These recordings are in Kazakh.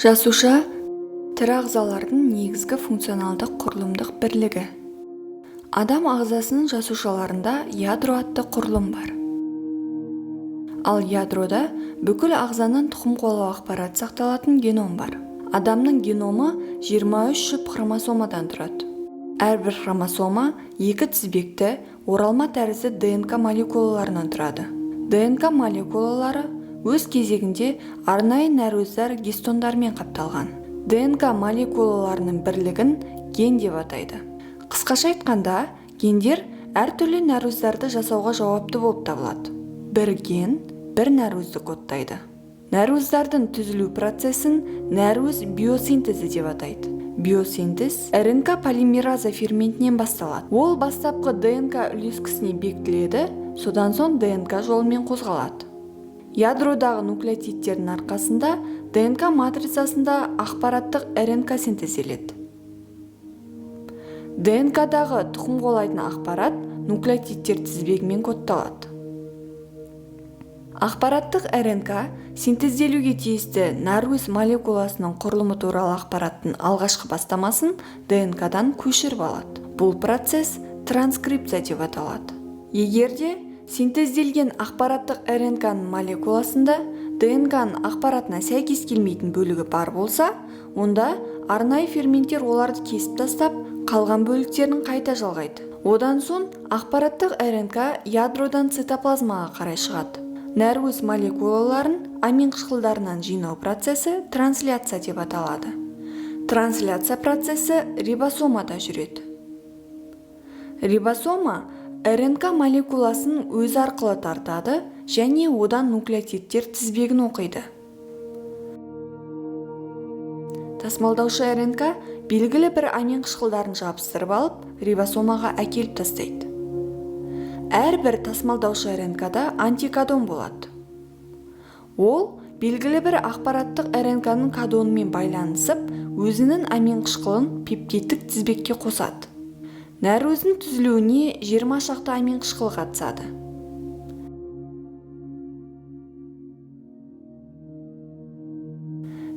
Жасуша тірі ағзалардың негізгі функционалдық құрылымдық бірлігі. Адам ағзасының жасушаларында ядро атты құрылым бар. Ал ядрода бүкіл ағзаның тұқым қуалау ақпарат сақталатын геном бар. Адамның геномы 23 жұп хромосомадан тұрады. Әрбір хромосома екі тізбекті оралма тәрізді ДНК молекулаларынан тұрады. ДНК молекулалары өз кезегінде арнайы нәруыздар гистондармен қапталған. ДНК молекулаларының бірлігін ген деп атайды. Қысқаша айтқанда, гендер әртүрлі нәруыздарды жасауға жауапты болып табылады. Бір ген бір нәруызды кодтайды. Нәруыздардың түзілу процесін нәруыз биосинтезі деп атайды. Биосинтез РНК полимераза ферментінен басталады. Ол бастапқы ДНК үлескісіне бекітіледі, содан соң ДНК жолымен қозғалады. Ядродағы нуклеотидтердің арқасында ДНК матрицасында ақпараттық РНК синтезделеді. ДНК-дағы тұқым қуалайтын ақпарат нуклеотидтер тізбегімен кодталады. Ақпараттық РНК синтезделуге тиісті нәруыз молекуласының құрылымы туралы ақпараттың алғашқы бастамасын ДНК-дан көшіріп алады. Бұл процесс транскрипция деп аталады. Егерде синтезделген ақпараттық РНК-ның молекуласында ДНК-ның ақпаратына сәйкес келмейтін бөлігі бар болса, онда арнайы ферменттер оларды кесіп тастап, қалған бөліктерін қайта жалғайды. Одан соң ақпараттық РНК ядродан цитоплазмаға қарай шығады. Нәруыз молекулаларын амин қышқылдарынан жинау процесі трансляция деп аталады. Трансляция процесі рибосомада жүреді. Рибосома РНК молекуласын өз арқылы тартады және одан нуклеотидтер тізбегін оқиды. Тасымалдаушы РНК белгілі бір амин қышқылдарын жабыстырып алып, рибосомаға әкеліп тастайды. Әрбір тасымалдаушы РНК-да антикодон болады. Ол белгілі бір ақпараттық РНК-ның кодонымен байланысып, өзінің амин қышқылын пептидтік тізбекке қосады. Нәруыздің түзілуіне 20 шақты амин қышқыл қатысады.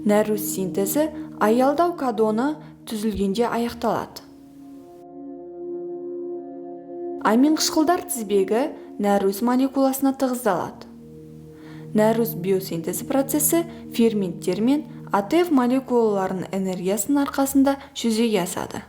Нәруыз синтезі аялдау кодоны түзілгенде аяқталады. Амин қышқылдар тізбегі нәруыз молекуласына тығыздалады. Нәруыз биосинтезі процесі ферменттер мен АТФ молекулаларының энергиясының арқасында жүзеге асады.